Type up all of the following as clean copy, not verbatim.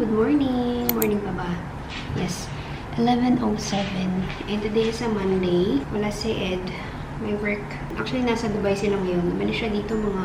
Good morning! Morning pa ba? Yes. 11:07. And today is a Monday. Wala si Ed. May work. Actually, nasa Dubai sila ngayon. Umalis siya dito siguro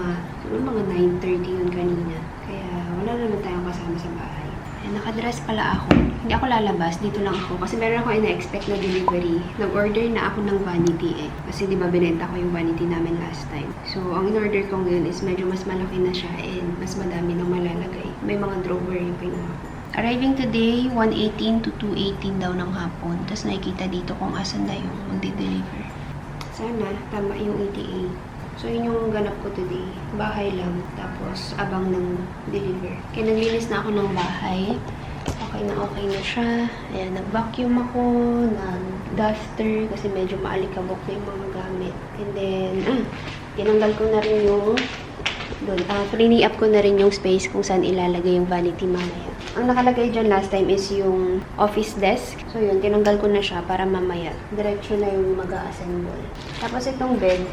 mga 9:30 yun kanina. Kaya wala naman tayong kasama sa bahay. And nakadress pala ako. Hindi ako lalabas. Dito lang ako. Kasi meron ako ina-expect na delivery. Nag-order na ako ng vanity eh. Kasi di ba binenta ko yung vanity namin last time. So, ang in-order ko ngayon is medyo mas malaki na siya and mas madami nang malalagay. May mga drawer yung kinuha ko. Arriving today, 1:18 to 2:18 daw ng hapon. Tapos nakikita dito kung asan na yung magde-deliver. Sana, tama yung ETA. So, yun yung ganap ko today. Bahay lang. Tapos, abang ng deliver. Kaya naglinis na ako ng bahay. Okay na siya. Ayan, nag-vacuum ako ng duster kasi medyo maalikabok na yung mga gamit. And then, tinanggal ko na rin yung cleaning up ko na rin yung space kung saan ilalagay yung vanity mamaya. Ang nakalagay dyan last time is yung office desk. So yun, tinanggal ko na siya para mamaya. Diretso na yung mag-a-assemble. Tapos itong bed,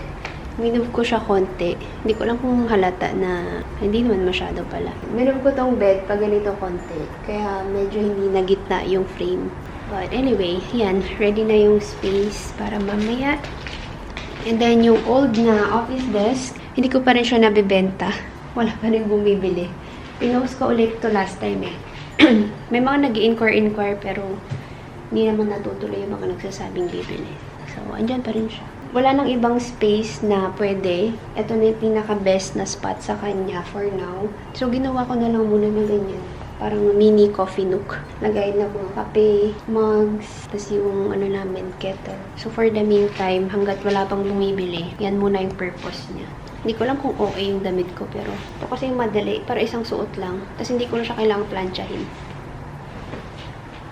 minove ko siya konti. Hindi ko lang kung halata na hindi naman masyado pala. Minove ko tong bed pag ganito konti. Kaya medyo hindi nagitna yung frame. But anyway, yan. Ready na yung space para mamaya. And then yung old na office desk, hindi ko pa rin siya nabibenta. Wala pa rin bumibili. Pinost ko ulit to last time eh. May mga nag-i-inquire pero hindi naman natutuloy yung mga nagsasabing bibili. So, andyan pa rin siya. Wala nang ibang space na pwede. Ito na yung pinaka-best na spot sa kanya for now. So, ginawa ko na lang muna na ganyan. Parang mini coffee nook. Lagay na mga kape, mugs, tapos yung namin, kettle. So, for the meantime, hanggat wala pang bumibili, yan muna yung purpose niya. Hindi ko lang kung okay yung damit ko, pero ito kasi yung madali, para isang suot lang. Tapos hindi ko na siya kailangang planchahin.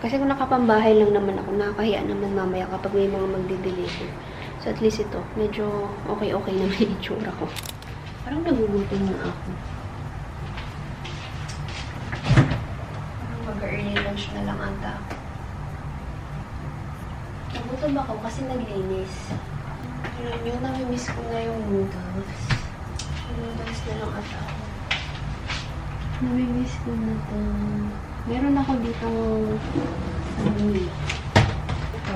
Kasi kung nakapambahay lang naman ako, nakakahiya naman mamaya kapag may mga magdi-deliver. So at least ito, medyo okay na may itsura ko. Parang nagugutom na ako. Parang mag-early lunch na lang ata ako. Nagutom ako kasi naglinis. Alam nyo, namimiss ko na yung noodles. Noodles na lang ata ako. Namimiss ko na ito. Meron ako dito ito.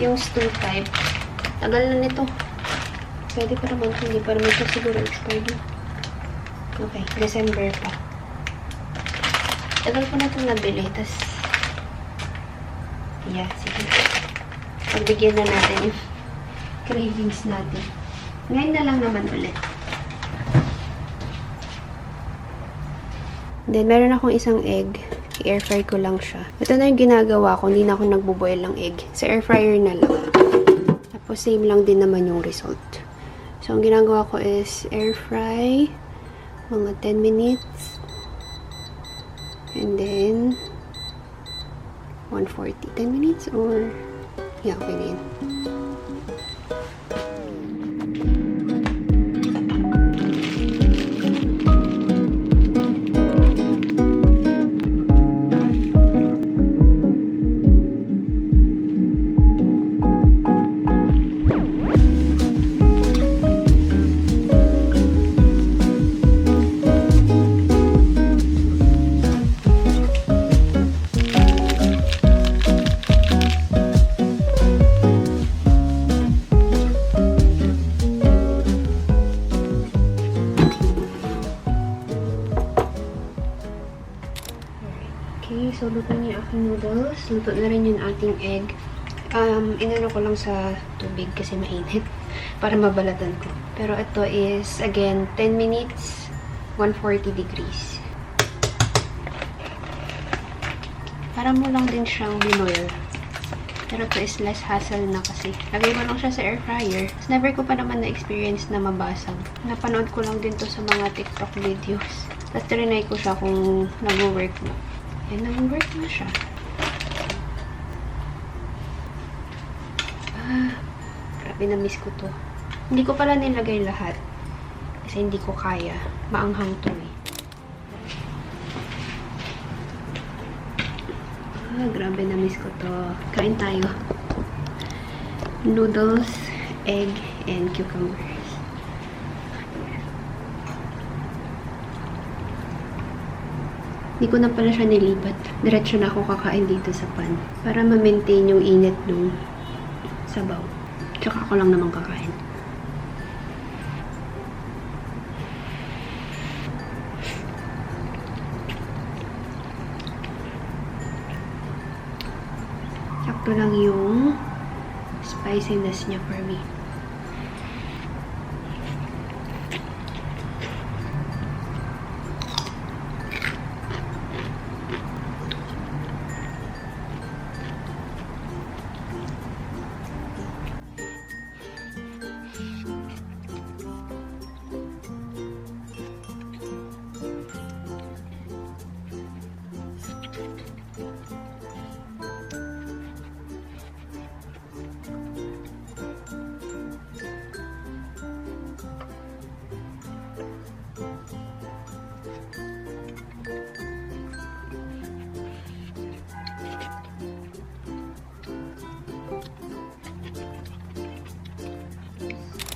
Yung stew type. Tagal na nito. Pwede pa naman. Hindi pa naman ito siguro expired. Okay. December pa. Tagal ko na ito nabili. Tapos, yeah, sige. Pagbigyan na natin yung cravings natin. Ngayon na lang naman ulit. Then, meron akong isang egg. I-air fry ko lang siya. Ito na yung ginagawa ko. Hindi na ako nagbo-boil ng egg. Sa air fryer na lang. Tapos, same lang din naman yung result. So, ang ginagawa ko is air fry. Mga 10 minutes. And then, 140. 10 minutes or... Yeah, okay na yun. Okay, so luto niya aking noodles. Luto na rin yung ating egg. Inano ko lang sa tubig kasi mainit para mabalatan ko. Pero ito is, again, 10 minutes, 140 degrees. Para mo lang din siyang binoil. Pero ito is less hassle na kasi. Lagay mo lang siya sa air fryer. Never ko pa naman na-experience na mabasag. Napanood ko lang din to sa mga TikTok videos. Tapos trinay ko siya kung nag-work na. And nag-work na siya. Grabe na-miss ko to. Hindi ko pala nilagay lahat. Kasi hindi ko kaya. Maanghang to eh. Grabe na-miss ko to. Kain tayo. Noodles, egg, and cucumbers. Hindi ko na pala siya nilipat. Diretso na ako kakain dito sa pan. Para ma-maintain yung init nung sabaw. Tsaka ako lang naman kakain. Sakto lang yung spiciness niya for me.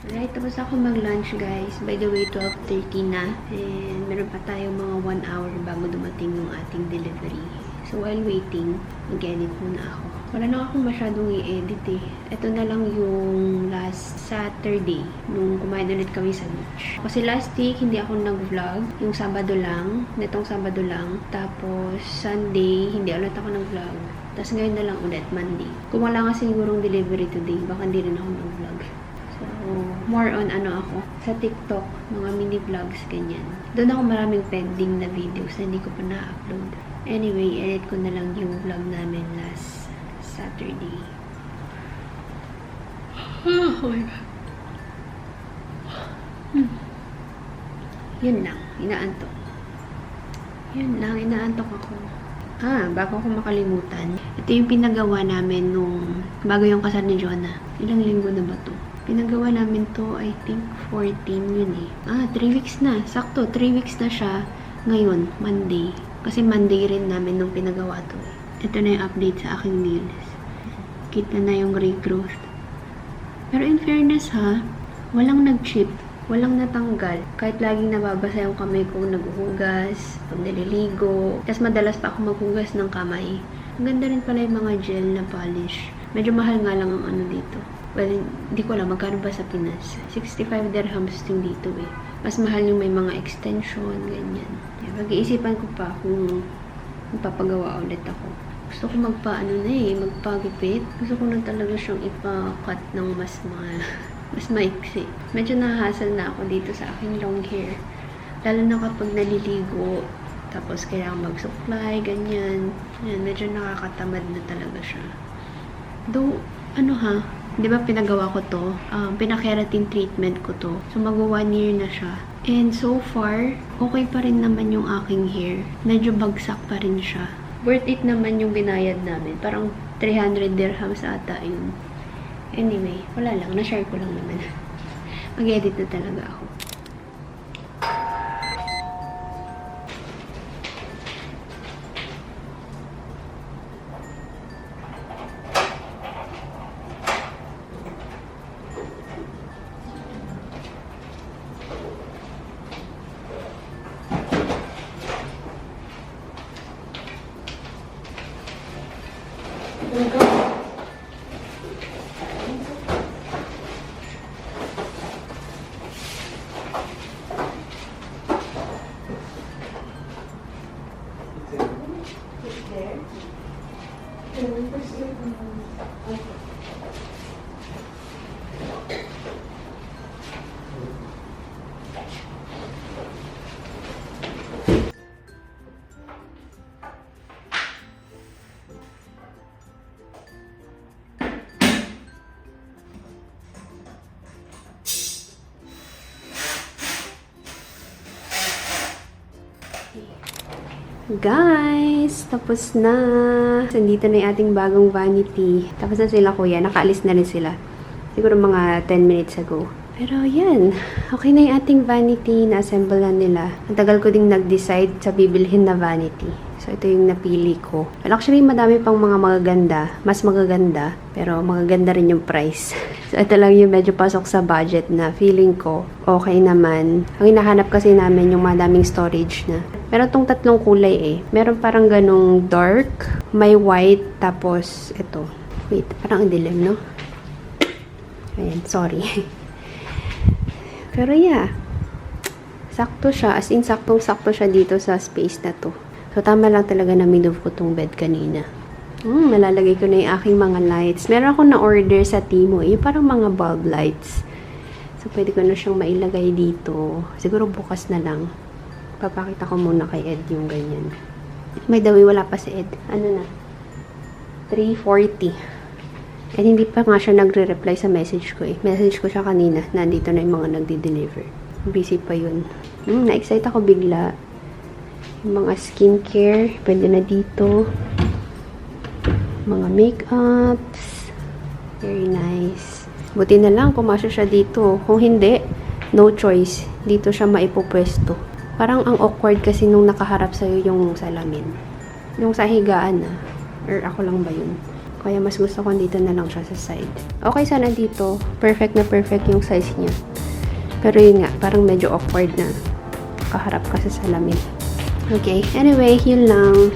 Alright, tapos ako mag-lunch guys. By the way, 12:30 na. And meron pa tayo mga 1 hour bago dumating yung ating delivery. So while waiting, mag-edit muna ako. Wala na akong masyadong i-edit eh. Ito na lang yung last Saturday nung kumain ulit kami sa beach. Kasi last week, hindi ako nag-vlog. Yung Sabado lang. Netong Sabado lang. Tapos Sunday, hindi ulit ako nag-vlog. Tapos ngayon na lang ulit, Monday. Kung wala nga sigurong delivery today, baka hindi rin ako mag-vlog. So, more on ano ako, sa TikTok, mga mini vlogs, ganyan. Doon ako maraming pending na videos na hindi ko pa na-upload. Anyway, edit ko na lang yung vlog namin last Saturday. Oh my God. Yun lang, inaantok. Yun lang, inaantok ako. Bago ako makalimutan, ito yung pinagawa namin nung bago yung kasal ni Jonah. Ilang linggo na ba to? Pinagawa namin to, I think, 14 yun eh. 3 weeks na. Sakto, 3 weeks na siya ngayon, Monday. Kasi Monday rin namin nung pinagawa to eh. Ito na yung update sa aking nails. Kita na yung regrowth. Pero in fairness ha, walang nag-chip, walang natanggal. Kahit laging nababasa yung kamay ko naghuhugas, pag naliligo. Tapos madalas pa ako maghugas ng kamay. Ang ganda rin pala yung mga gel na polish. Medyo mahal nga lang ang ano dito. Well, hindi ko alam, magkano ba sa Pinas? 65 dirhams yung dito eh. Mas mahal yung may mga extension, ganyan. Pag-iisipan ko pa kung magpapagawa ulit ako. Gusto ko magpagupit. Gusto ko na talaga siyang ipa-cut ng mas maiksi. Medyo nahahassle na ako dito sa aking long hair. Lalo na kapag naliligo, tapos kailangan mag-supply, ganyan. Yan, medyo nakakatamad na talaga siya. Though, di ba pinagawa ko to? Pinakeratin treatment ko to. So, mag-1 year na siya. And so far, okay pa rin naman yung aking hair. Medyo bagsak pa rin siya. Worth it naman yung binayad namin. Parang 300 dirhams ata yun. Anyway, wala lang. Na-share ko lang naman. Mag-edit na talaga ako. Guys, tapos na. Nandito na yung ating bagong vanity. Tapos na sila kuya. Nakaalis na rin sila. Siguro mga 10 minutes ago. Pero yan. Okay na yung ating vanity. Na-assemble na nila. Ang tagal ko ding nag-decide sa bibilhin na vanity. So, ito yung napili ko. Well, actually, madami pang mga magaganda. Mas magaganda. Pero magaganda rin yung price. So, ito lang yung medyo pasok sa budget na feeling ko okay naman. Ang hinahanap kasi namin yung madaming storage na. Meron tong tatlong kulay eh. Meron parang ganong dark, may white, tapos ito. Wait, parang ang dilim, no? Ayan, sorry. Pero yeah, sakto siya. As in, saktong-sakto siya dito sa space na to. So, tama lang talaga na minove ko tong bed kanina. Malalagay ko na yung aking mga lights. Meron ako na-order sa Temu. Yung parang mga bulb lights. So, pwede ko na siyang mailagay dito. Siguro bukas na lang. Papakita ko muna kay Ed yung ganyan. May dawi, wala pa si Ed. Ano na? 3:40. And hindi pa nga siya nagre-reply sa message ko eh. Message ko siya kanina. Nandito na yung mga nagdi-deliver. Busy pa yun. Na-excite ako bigla. Yung mga skincare. Pwede na dito. Mga makeups. Very nice. Buti na lang, pumasok siya dito. Kung hindi, no choice. Dito siya maipupwesto. Parang ang awkward kasi nung nakaharap sa'yo yung salamin. Yung sa higaan na. Or ako lang ba yun? Kaya mas gusto ko dito na lang siya sa side. Okay sana dito. Perfect na perfect yung size niya. Pero yun nga, parang medyo awkward na. Kaharap ka sa salamin. Okay, anyway, yun lang.